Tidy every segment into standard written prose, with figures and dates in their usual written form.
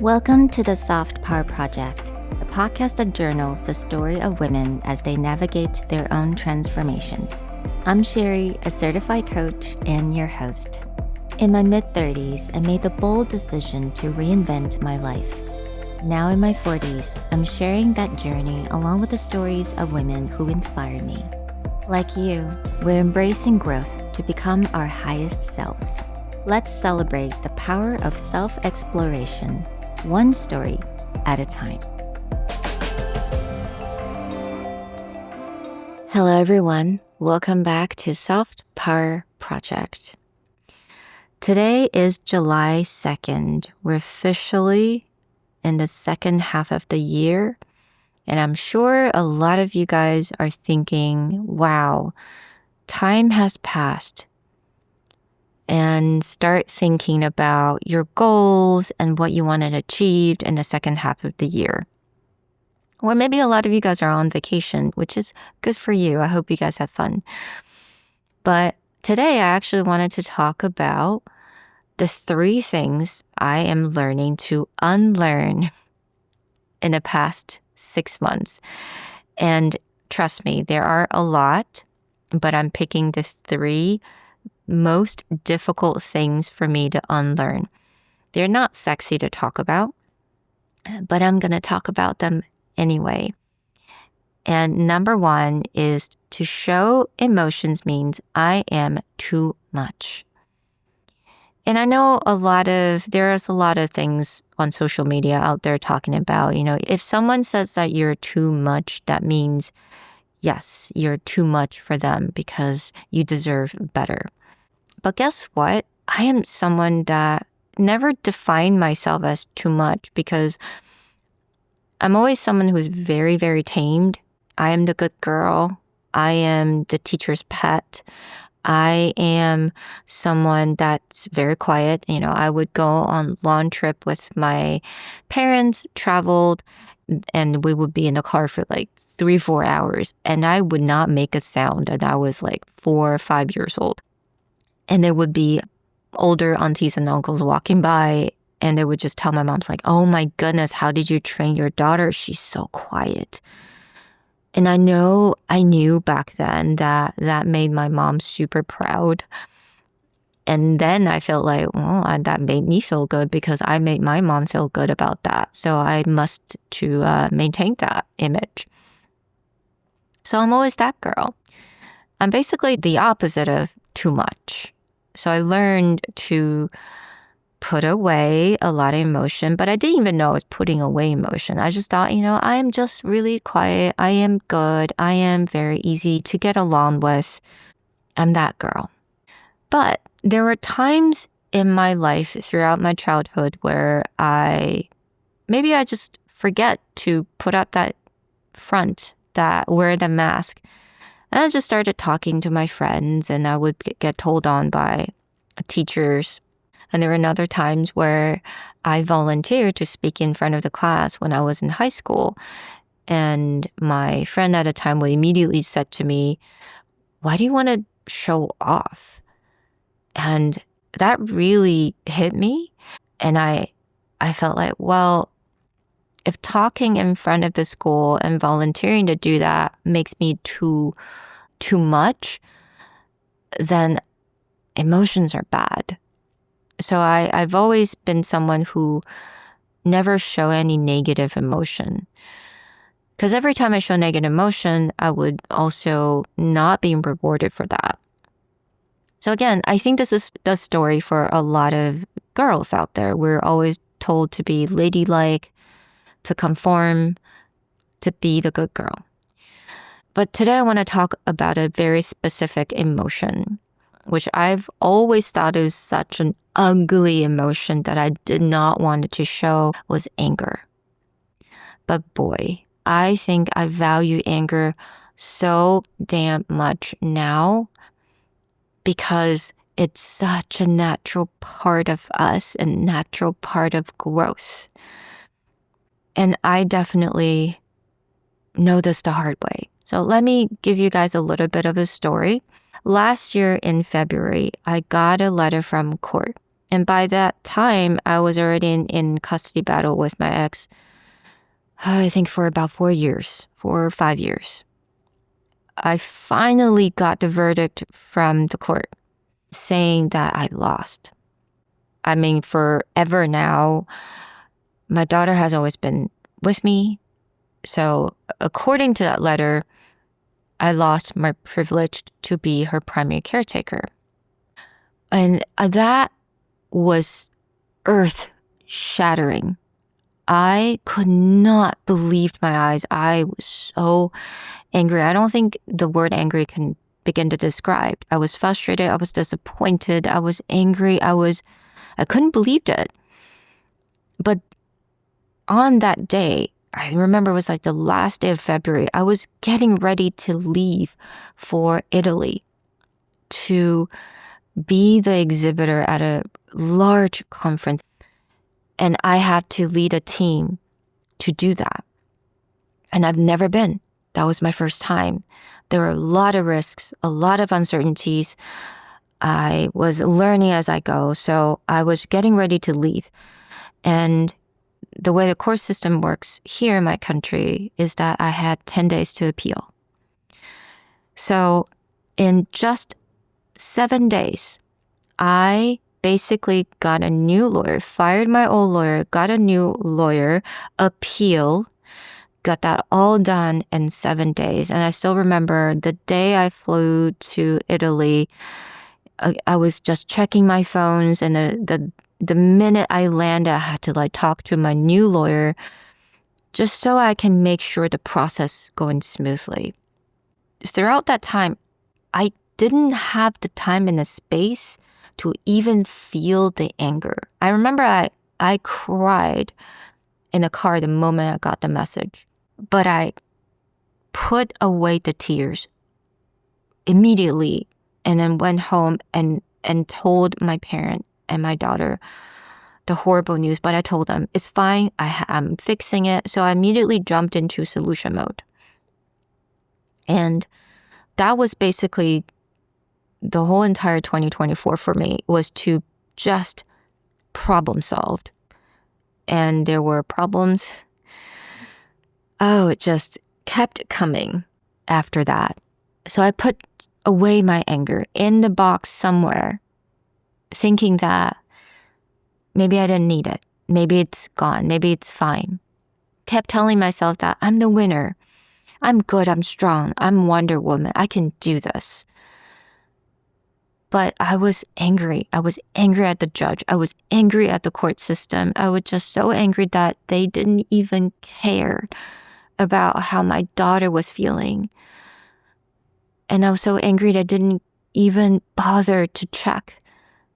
Welcome to the Soft Power Project, a podcast that journals the story of women as they navigate their own transformations. I'm Sherry, a certified coach and your host. In my mid-30s, I made the bold decision to reinvent my life. Now in my 40s, I'm sharing that journey along with the stories of women who inspire me. Like you, we're embracing growth to become our highest selves. Let's celebrate the power of self-exploration, one story at a time. Hello everyone, welcome back to Soft Power Project. Today is July 2nd. We're officially in the second half of the year, and I'm sure a lot of you guys are thinking, wow, time has passed. And start thinking about your goals and what you want to achieve in the second half of the year. Or maybe a lot of you guys are on vacation, which is good for you. I hope you guys have fun. But today I actually wanted to talk about the 3 things I am learning to unlearn in the past 6 months. And trust me, there are a lot, but I'm picking the 3 most difficult things for me to unlearn. They're not sexy to talk about, but I'm going to talk about them anyway. And number 1 is to show emotions means I am too much. And I know there's a lot of things on social media out there talking about, if someone says that you're too much, that means, yes, you're too much for them because you deserve better. But guess what? I am someone that never defined myself as too much because I'm always someone who's very, very tamed. I am the good girl. I am the teacher's pet. I am someone that's very quiet. I would go on long trip with my parents, traveled, and we would be in the car for like 3-4 hours. And I would not make a sound. And I was like 4 or 5 years old. And there would be older aunties and uncles walking by, and they would just tell my mom's like, oh my goodness, how did you train your daughter? She's so quiet. And I knew back then that made my mom super proud. And then I felt like, that made me feel good because I made my mom feel good about that. So I must to maintain that image. So I'm always that girl. I'm basically the opposite of too much. So I learned to put away a lot of emotion, but I didn't even know I was putting away emotion. I just thought, I am just really quiet. I am good. I am very easy to get along with. I'm that girl. But there were times in my life throughout my childhood where maybe I just forget to put up that front, that wear the mask. And I just started talking to my friends, and I would get told on by teachers. And there were other times where I volunteered to speak in front of the class when I was in high school. And my friend at the time would immediately said to me, why do you want to show off? And that really hit me. And I felt like, well, if talking in front of the school and volunteering to do that makes me too much, then emotions are bad. So I've always been someone who never show any negative emotion. Because every time I show negative emotion, I would also not be rewarded for that. So again, I think this is the story for a lot of girls out there. We're always told to be ladylike, to conform, to be the good girl. But today I want to talk about a very specific emotion, which I've always thought is such an ugly emotion that I did not want to show, was anger. But boy, I think I value anger so damn much now because it's such a natural part of us and natural part of growth. And I definitely know this the hard way. So let me give you guys a little bit of a story. Last year in February, I got a letter from court. And by that time, I was already in custody battle with my ex, I think for about 4 or 5 years. I finally got the verdict from the court saying that I lost. I mean, forever now, my daughter has always been with me. So according to that letter, I lost my privilege to be her primary caretaker. And that was earth shattering. I could not believe my eyes. I was so angry. I don't think the word angry can begin to describe. I was frustrated. I was disappointed. I was angry. I couldn't believe it. But on that day, I remember it was like the last day of February, I was getting ready to leave for Italy to be the exhibitor at a large conference. And I had to lead a team to do that. And I've never been. That was my first time. There were a lot of risks, a lot of uncertainties. I was learning as I go. So I was getting ready to leave. And the way the court system works here in my country is that I had 10 days to appeal. So in just 7 days, I basically got a new lawyer, fired my old lawyer, got a new lawyer, appeal, got that all done in 7 days. And I still remember the day I flew to Italy, I was just checking my phones, and the minute I landed, I had to talk to my new lawyer just so I can make sure the process going smoothly. Throughout that time, I didn't have the time and the space to even feel the anger. I remember I cried in the car the moment I got the message, but I put away the tears immediately and then went home and told my parent and my daughter the horrible news. But I told them, it's fine, I'm fixing it. So I immediately jumped into solution mode. And that was basically the whole entire 2024 for me, was to just problem solved. And there were problems. Oh, it just kept coming after that. So I put away my anger in the box somewhere, thinking that maybe I didn't need it. Maybe it's gone. Maybe it's fine. Kept telling myself that I'm the winner. I'm good. I'm strong. I'm Wonder Woman. I can do this. But I was angry. I was angry at the judge. I was angry at the court system. I was just so angry that they didn't even care about how my daughter was feeling. And I was so angry that I didn't even bother to check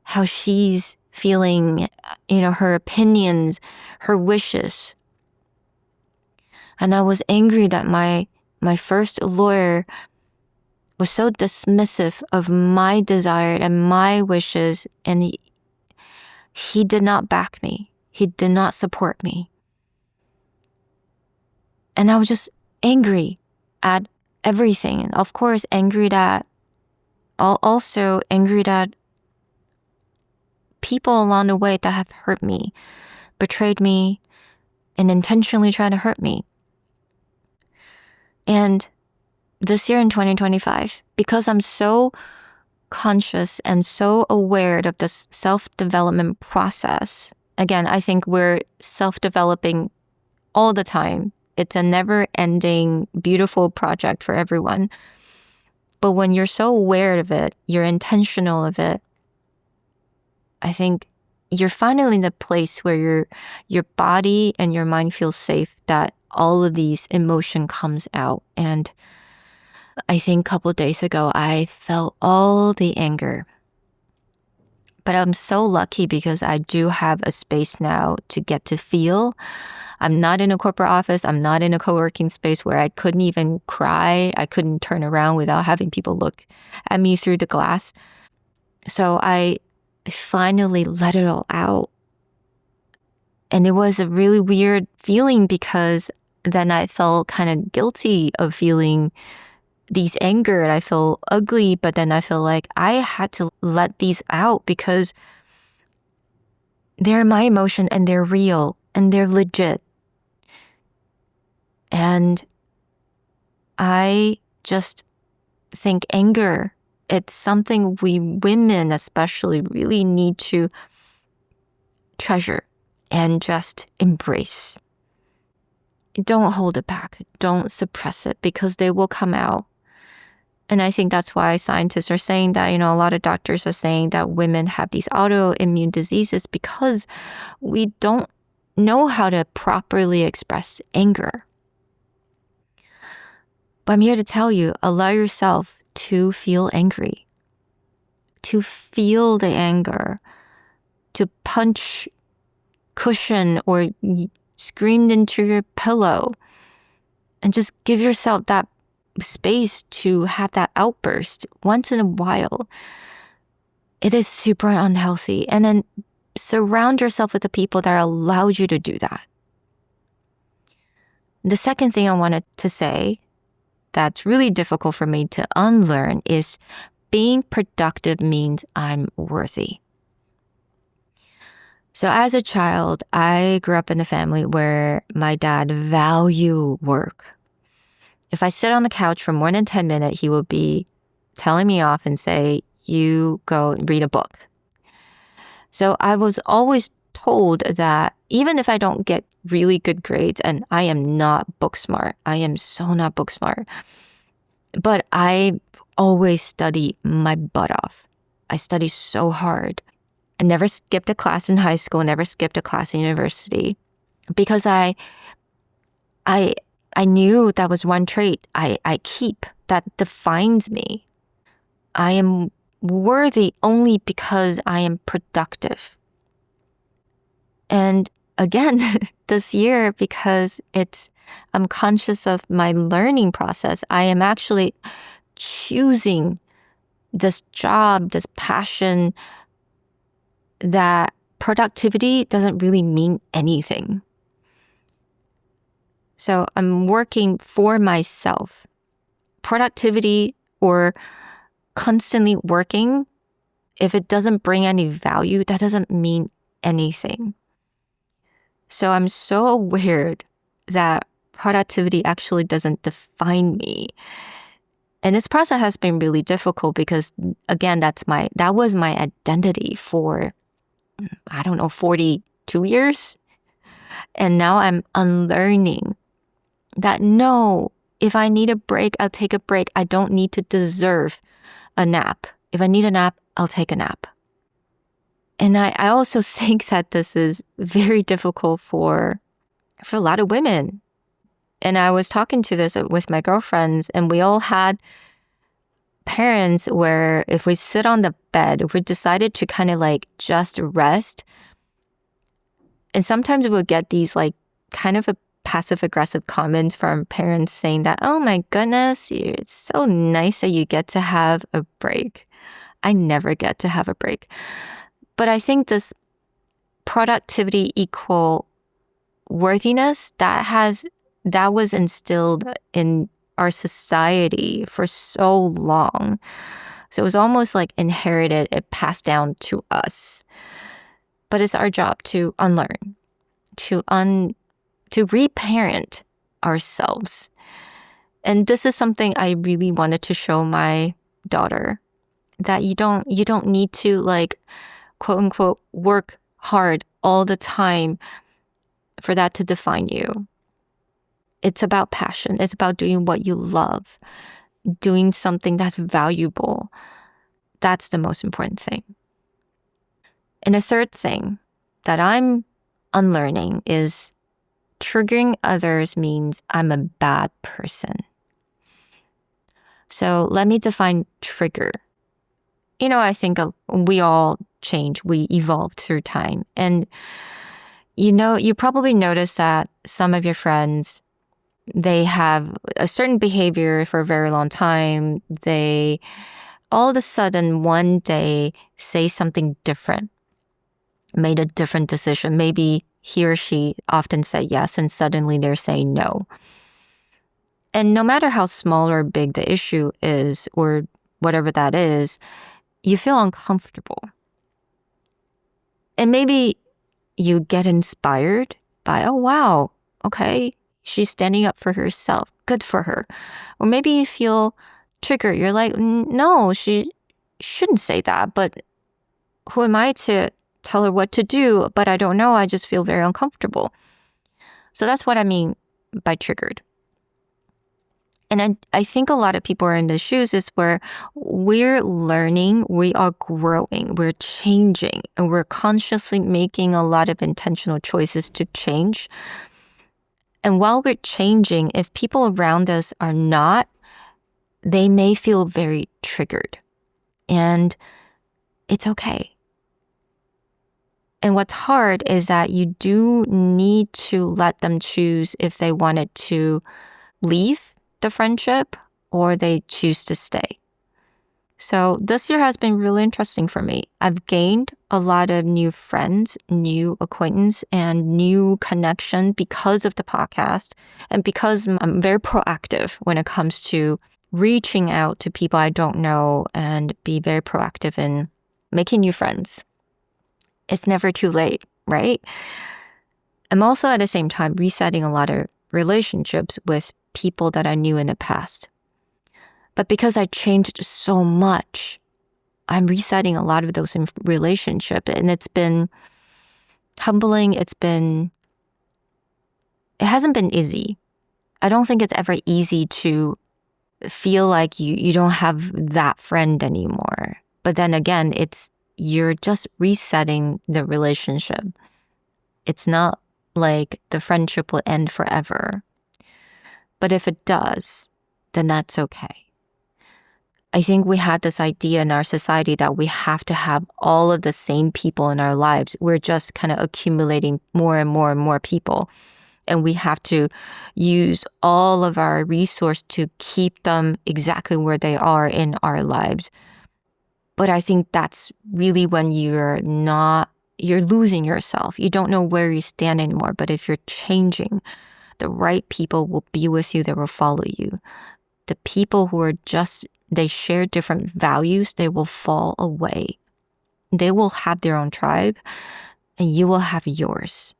how she's feeling, her opinions, her wishes. And I was angry that my first lawyer was so dismissive of my desire and my wishes, and he did not back me. He did not support me. And I was just angry at everything. And of course, also angry at people along the way that have hurt me, betrayed me, and intentionally tried to hurt me. And this year in 2025, because I'm so conscious and so aware of this self-development process, again, I think we're self-developing all the time. It's a never-ending, beautiful project for everyone. But when you're so aware of it, you're intentional of it, I think you're finally in the place where your body and your mind feel safe that all of these emotion comes out. And I think a couple of days ago, I felt all the anger. But I'm so lucky because I do have a space now to get to feel. I'm not in a corporate office. I'm not in a co-working space where I couldn't even cry. I couldn't turn around without having people look at me through the glass. So I finally let it all out. And it was a really weird feeling because then I felt kind of guilty of feeling these anger, and I feel ugly, but then I feel like I had to let these out because They're my emotion and they're real and they're legit. And I just think anger, it's something we women especially really need to treasure and just embrace. Don't hold it back. Don't suppress it because they will come out. And I think that's why scientists are saying that, a lot of doctors are saying that women have these autoimmune diseases because we don't know how to properly express anger. But I'm here to tell you, allow yourself to feel angry, to feel the anger, to punch, cushion, or scream into your pillow, and just give yourself that space to have that outburst once in a while. It is super unhealthy. And then surround yourself with the people that allow you to do that. The second thing I wanted to say that's really difficult for me to unlearn is being productive means I'm worthy. So as a child, I grew up in a family where my dad valued work. If I sit on the couch for more than 10 minutes, he will be telling me off and say, you go read a book. So I was always told that even if I don't get really good grades, and I am not book smart, I am so not book smart, but I always study my butt off. I study so hard. I never skipped a class in high school, never skipped a class in university because I knew that was one trait I keep that defines me. I am worthy only because I am productive. And again, this year, because I'm conscious of my learning process, I am actually choosing this job, this passion, that productivity doesn't really mean anything. So I'm working for myself. Productivity or constantly working, if it doesn't bring any value, that doesn't mean anything. So I'm so aware that productivity actually doesn't define me. And this process has been really difficult because, again, that was my identity for, 42 years. And now I'm unlearning that no, if I need a break, I'll take a break. I don't need to deserve a nap. If I need a nap, I'll take a nap. And I also think that this is very difficult for a lot of women. And I was talking to this with my girlfriends, and we all had parents where if we sit on the bed, if we decided to kind of like just rest, and sometimes we'll get these like kind of a passive aggressive comments from parents saying that, oh my goodness, it's so nice that you get to have a break. I never get to have a break. But I think this productivity equal worthiness that was instilled in our society for so long. So it was almost like inherited, it passed down to us. But it's our job to unlearn, to reparent ourselves. And this is something I really wanted to show my daughter, that you don't need to like, quote unquote, work hard all the time for that to define you. It's about passion. It's about doing what you love, doing something that's valuable. That's the most important thing. And the third thing that I'm unlearning is triggering others means I'm a bad person. So let me define trigger. I think we all change. We evolve through time. And, you probably notice that some of your friends, they have a certain behavior for a very long time. They all of a sudden one day say something different, made a different decision. Maybe he or she often said yes, and suddenly they're saying no. And no matter how small or big the issue is, or whatever that is, you feel uncomfortable. And maybe you get inspired by, oh, wow, okay, she's standing up for herself. Good for her. Or maybe you feel triggered. You're like, no, she shouldn't say that, but who am I to tell her what to do? But I don't know. I just feel very uncomfortable. So that's what I mean by triggered. And I think a lot of people are in the shoes is where we're learning, we are growing, we're changing, and we're consciously making a lot of intentional choices to change. And while we're changing, if people around us are not, they may feel very triggered. And it's okay. And what's hard is that you do need to let them choose if they wanted to leave the friendship or they choose to stay. So this year has been really interesting for me. I've gained a lot of new friends, new acquaintance, and new connection because of the podcast and because I'm very proactive when it comes to reaching out to people I don't know and be very proactive in making new friends. It's never too late, right? I'm also at the same time resetting a lot of relationships with people that I knew in the past. But because I changed so much, I'm resetting a lot of those relationships. And it's been humbling. It hasn't been easy. I don't think it's ever easy to feel like you don't have that friend anymore. But then again, you're just resetting the relationship. It's not like the friendship will end forever. But if it does, then that's okay. I think we had this idea in our society that we have to have all of the same people in our lives. We're just kind of accumulating more and more and more people. And we have to use all of our resource to keep them exactly where they are in our lives. But I think that's really when you're losing yourself. You don't know where you stand anymore. But if you're changing, the right people will be with you. They will follow you. The people who are they share different values, they will fall away. They will have their own tribe and you will have yours.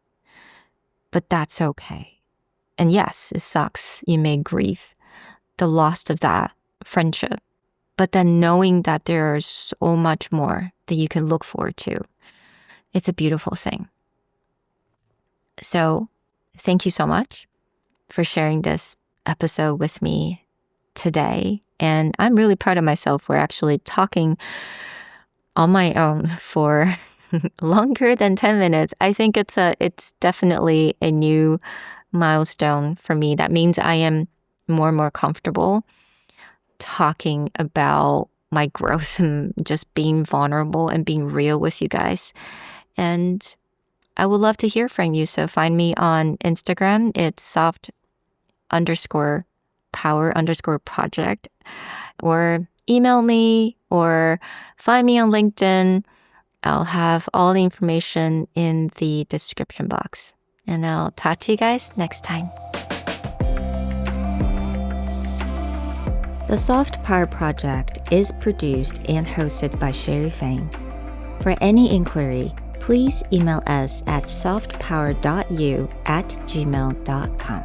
But that's okay. And yes, it sucks. You may grieve the loss of that friendship. But then knowing that there's so much more that you can look forward to, it's a beautiful thing. So thank you so much for sharing this episode with me today. And I'm really proud of myself for actually talking on my own for longer than 10 minutes. I think it's definitely a new milestone for me. That means I am more and more comfortable talking about my growth and just being vulnerable and being real with you guys. And I would love to hear from you. So find me on Instagram. It's soft_power_project, or email me or find me on LinkedIn. I'll have all the information in the description box. And I'll talk to you guys next time. The Soft Power Project is produced and hosted by Sherry Fang. For any inquiry, please email us at softpower.you@gmail.com.